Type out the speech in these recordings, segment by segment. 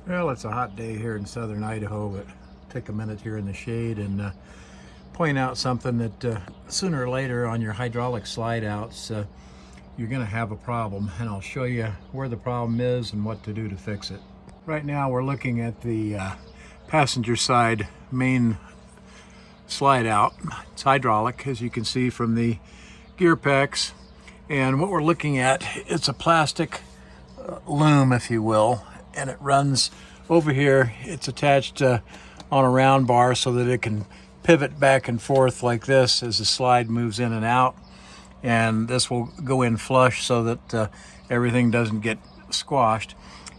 Well, it's a hot day here in southern Idaho, but take a minute here in the shade and point out something that sooner or later on your hydraulic slide outs, you're going to have a problem, and I'll show you where the problem is and what to do to fix it. Right now we're looking at the passenger side main slide out. It's hydraulic, as you can see from the gear pegs, and what we're looking at, it's a plastic loom, if you will, and it runs over here. It's attached on a round bar so that it can pivot back and forth like this as the slide moves in and out, and this will go in flush so that everything doesn't get squashed.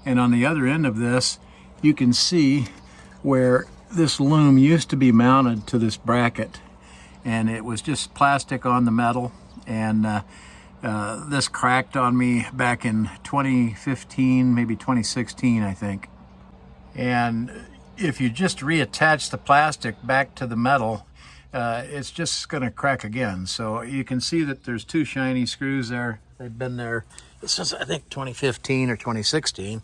And on the other end of this, you can see where this loom used to be mounted to this bracket, and it was just plastic on the metal, and this cracked on me back in 2015, maybe 2016, I think. And if you just reattach the plastic back to the metal, it's just going to crack again. So you can see that there's two shiny screws there. They've been there since I think 2015 or 2016.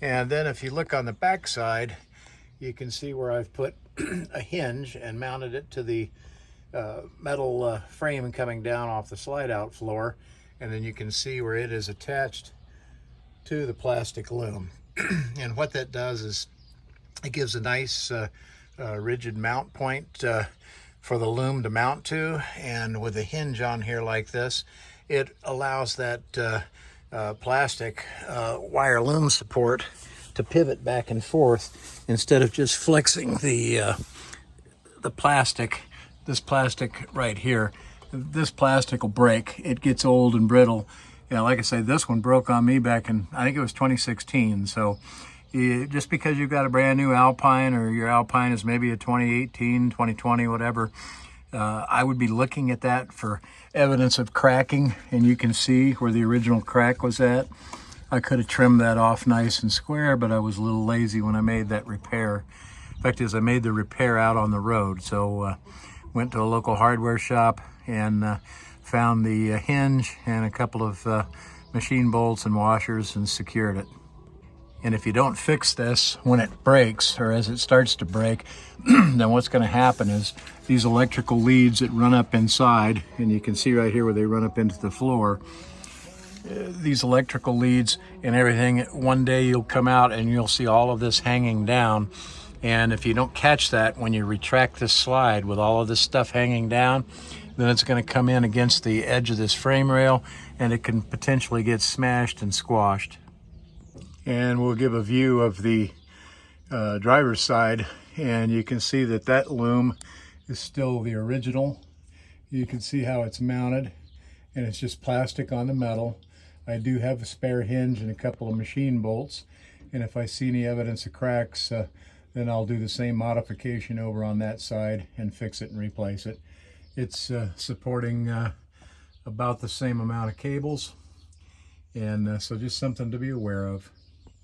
And then if you look on the back side, you can see where I've put a hinge and mounted it to the metal frame coming down off the slide out floor, and then you can see where it is attached to the plastic loom. And what that does is it gives a nice rigid mount point for the loom to mount to, and with a hinge on here like this, it allows that plastic wire loom support to pivot back and forth instead of just flexing the plastic. This plastic right here, this plastic will break. It gets old and brittle. Yeah, like I say, this one broke on me back in, I think it was 2016. So just because you've got a brand new Alpine, or your Alpine is maybe a 2018, 2020, whatever, I would be looking at that for evidence of cracking, and you can see where the original crack was at. I could have trimmed that off nice and square, but I was a little lazy when I made that repair. The fact is, I made the repair out on the road, so went to a local hardware shop and found the hinge and a couple of machine bolts and washers and secured it. And if you don't fix this when it breaks, or as it starts to break, then what's going to happen is these electrical leads that run up inside, and you can see right here where they run up into the floor, these electrical leads and everything, one day you'll come out and you'll see all of this hanging down. And if you don't catch that when you retract this slide with all of this stuff hanging down, then it's going to come in against the edge of this frame rail, and it can potentially get smashed and squashed. And we'll give a view of the driver's side, and you can see that that loom is still the original. You can see how it's mounted, and it's just plastic on the metal. I do have a spare hinge and a couple of machine bolts, and if I see any evidence of cracks, then I'll do the same modification over on that side and fix it and replace it. It's supporting about the same amount of cables, and so just something to be aware of.